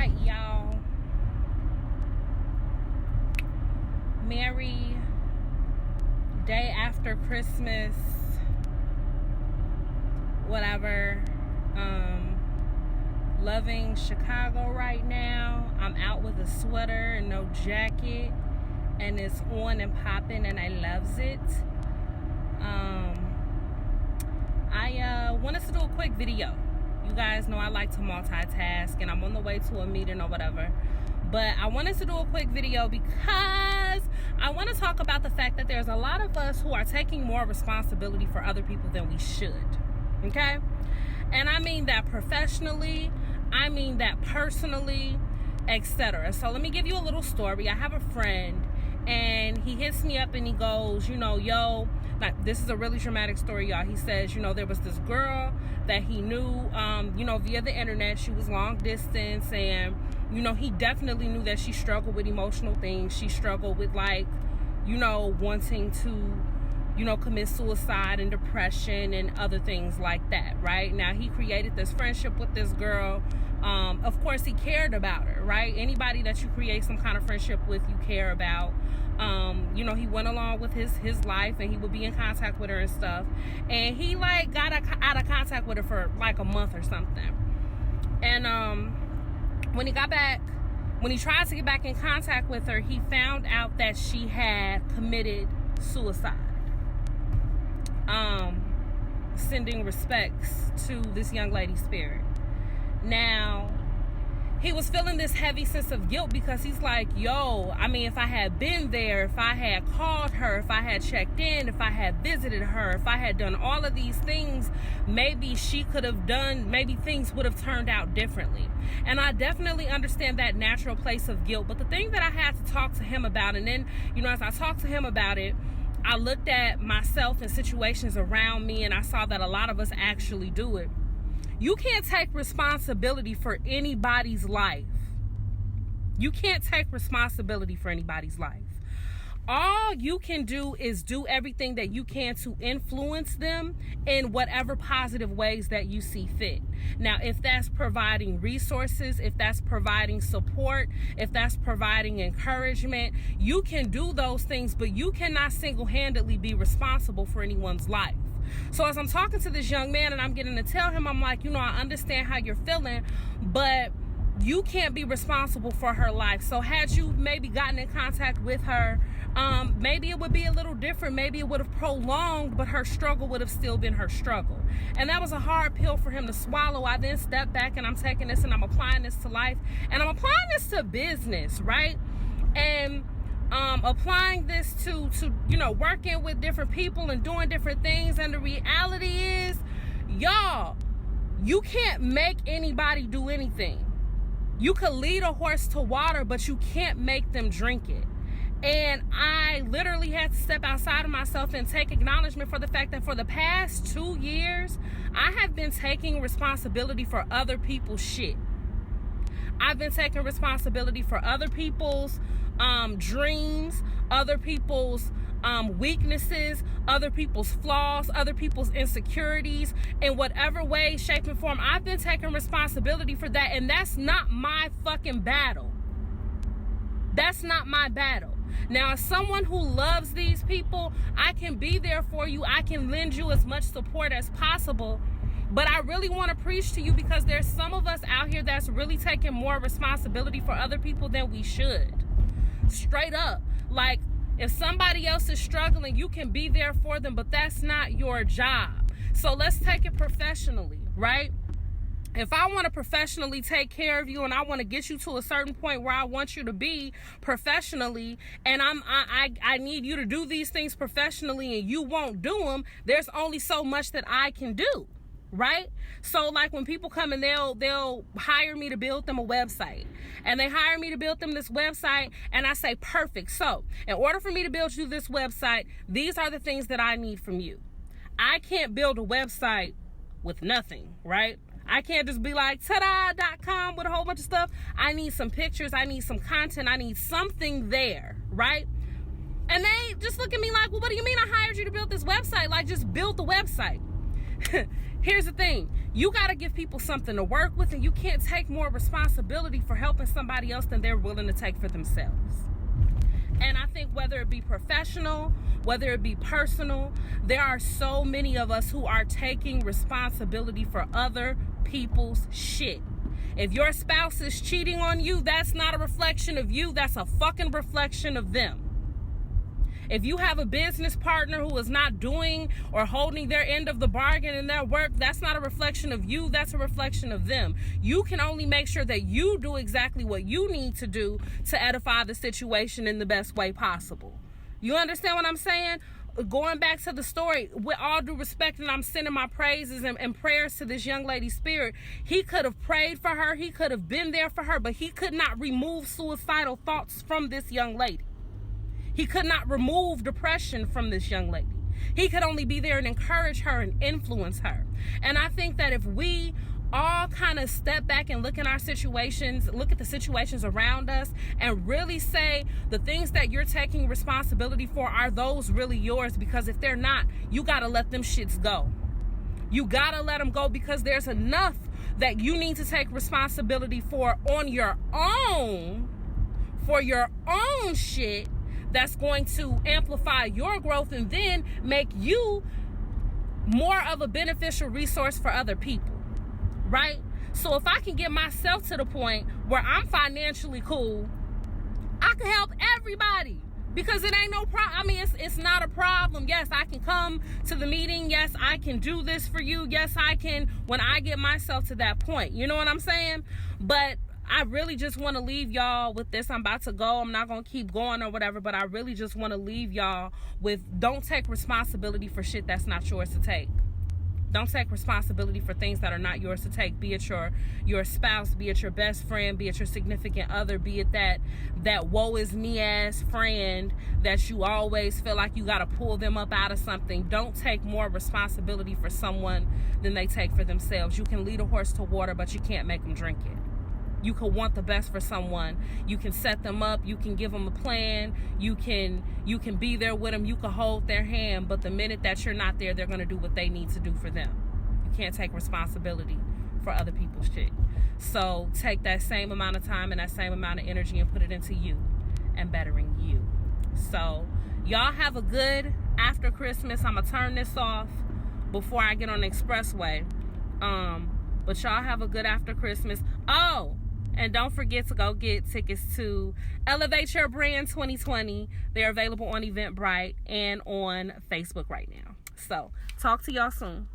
right, y'all. Merry day after Christmas, whatever. Loving Chicago right now. I'm out with a sweater and no jacket, and it's on and popping, and I loves it. I wanted to do a quick video. You guys know I like to multitask, and I'm on the way to a meeting or whatever. But I wanted to do a quick video because I want to talk about the fact that there's a lot of us who are taking more responsibility for other people than we should. Okay? And I mean that professionally, I mean that personally, etc. So let me give you a little story. I have a friend, and he hits me up and he goes, yo, like, this is a really dramatic story, y'all. He says, there was this girl that he knew, via the internet. She was long distance, and, he definitely knew that she struggled with emotional things. She struggled with, wanting to, commit suicide and depression and other things like that, right? Now, he created this friendship with this girl. Of course, he cared about her, right? Anybody that you create some kind of friendship with, you care about. He went along with his life, and he would be in contact with her and stuff. And he, got out of contact with her for, a month or something. And when he tried to get back in contact with her, he found out that she had committed suicide. Sending respects to this young lady's spirit. Now, he was feeling this heavy sense of guilt because he's like, if I had been there, if I had called her, if I had checked in, if I had visited her, if I had done all of these things, maybe things would have turned out differently. And I definitely understand that natural place of guilt. But the thing that I had to talk to him about, and then, as I talked to him about it, I looked at myself and situations around me, and I saw that a lot of us actually do it. You can't take responsibility for anybody's life. You can't take responsibility for anybody's life. All you can do is do everything that you can to influence them in whatever positive ways that you see fit. Now, if that's providing resources, if that's providing support, if that's providing encouragement, you can do those things, but you cannot single-handedly be responsible for anyone's life. So as I'm talking to this young man and I'm getting to tell him, I'm like, I understand how you're feeling, but you can't be responsible for her life. So had you maybe gotten in contact with her, maybe it would be a little different. Maybe it would have prolonged, but her struggle would have still been her struggle. And that was a hard pill for him to swallow. I then stepped back and I'm taking this and I'm applying this to life, and I'm applying this to business, right? And applying this to working with different people and doing different things. And the reality is, y'all, you can't make anybody do anything. You could lead a horse to water, but you can't make them drink it. And I literally had to step outside of myself and take acknowledgement for the fact that for the past 2 years, I have been taking responsibility for other people's shit. I've been taking responsibility for other people's dreams, other people's weaknesses, other people's flaws, other people's insecurities, in whatever way, shape, and form. I've been taking responsibility for that, and that's not my fucking battle. That's not my battle. Now, as someone who loves these people, I can be there for you. I can lend you as much support as possible. But I really want to preach to you because there's some of us out here that's really taking more responsibility for other people than we should. Straight up. If somebody else is struggling, you can be there for them, but that's not your job. So let's take it professionally, right? If I want to professionally take care of you and I want to get you to a certain point where I want you to be professionally, and I need you to do these things professionally and you won't do them, there's only so much that I can do. Right? So when people come and they'll hire me to build them a website, and they hire me to build them this website, and I say, perfect. So in order for me to build you this website, these are the things that I need from you. I can't build a website with nothing, right? I can't just be like tada.com with a whole bunch of stuff. I need some pictures. I need some content. I need something there, right? And they just look at me like, well, what do you mean I hired you to build this website? Just build the website. Here's the thing. You got to give people something to work with, and you can't take more responsibility for helping somebody else than they're willing to take for themselves. And I think whether it be professional, whether it be personal, there are so many of us who are taking responsibility for other people's shit. If your spouse is cheating on you, that's not a reflection of you. That's a fucking reflection of them. If you have a business partner who is not doing or holding their end of the bargain in their work, that's not a reflection of you. That's a reflection of them. You can only make sure that you do exactly what you need to do to edify the situation in the best way possible. You understand what I'm saying? Going back to the story, with all due respect, and I'm sending my praises and prayers to this young lady's spirit, he could have prayed for her. He could have been there for her, but he could not remove suicidal thoughts from this young lady. He could not remove depression from this young lady. He could only be there and encourage her and influence her. And I think that if we all kind of step back and look at our situations, look at the situations around us, and really say the things that you're taking responsibility for, are those really yours? Because if they're not, you got to let them shits go. You got to let them go, because there's enough that you need to take responsibility for on your own, for your own shit, that's going to amplify your growth and then make you more of a beneficial resource for other people, right? So if I can get myself to the point where I'm financially cool, I can help everybody, because it ain't no problem. I mean, it's not a problem. Yes, I can come to the meeting. Yes, I can do this for you. Yes, I can when I get myself to that point. You know what I'm saying? But I really just want to leave y'all with this. I'm about to go. I'm not going to keep going or whatever, but I really just want to leave y'all with, don't take responsibility for shit that's not yours to take. Don't take responsibility for things that are not yours to take. Be it your spouse, be it your best friend, be it your significant other, be it that woe is me ass friend that you always feel like you got to pull them up out of something. Don't take more responsibility for someone than they take for themselves. You can lead a horse to water, but you can't make them drink it. You can want the best for someone. You can set them up. You can give them a plan. You can be there with them. You can hold their hand. But the minute that you're not there, they're going to do what they need to do for them. You can't take responsibility for other people's shit. So take that same amount of time and that same amount of energy and put it into you and bettering you. So y'all have a good after Christmas. I'm going to turn this off before I get on the expressway. But y'all have a good after Christmas. Oh, and don't forget to go get tickets to Elevate Your Brand 2020. They're available on Eventbrite and on Facebook right now. So, talk to y'all soon.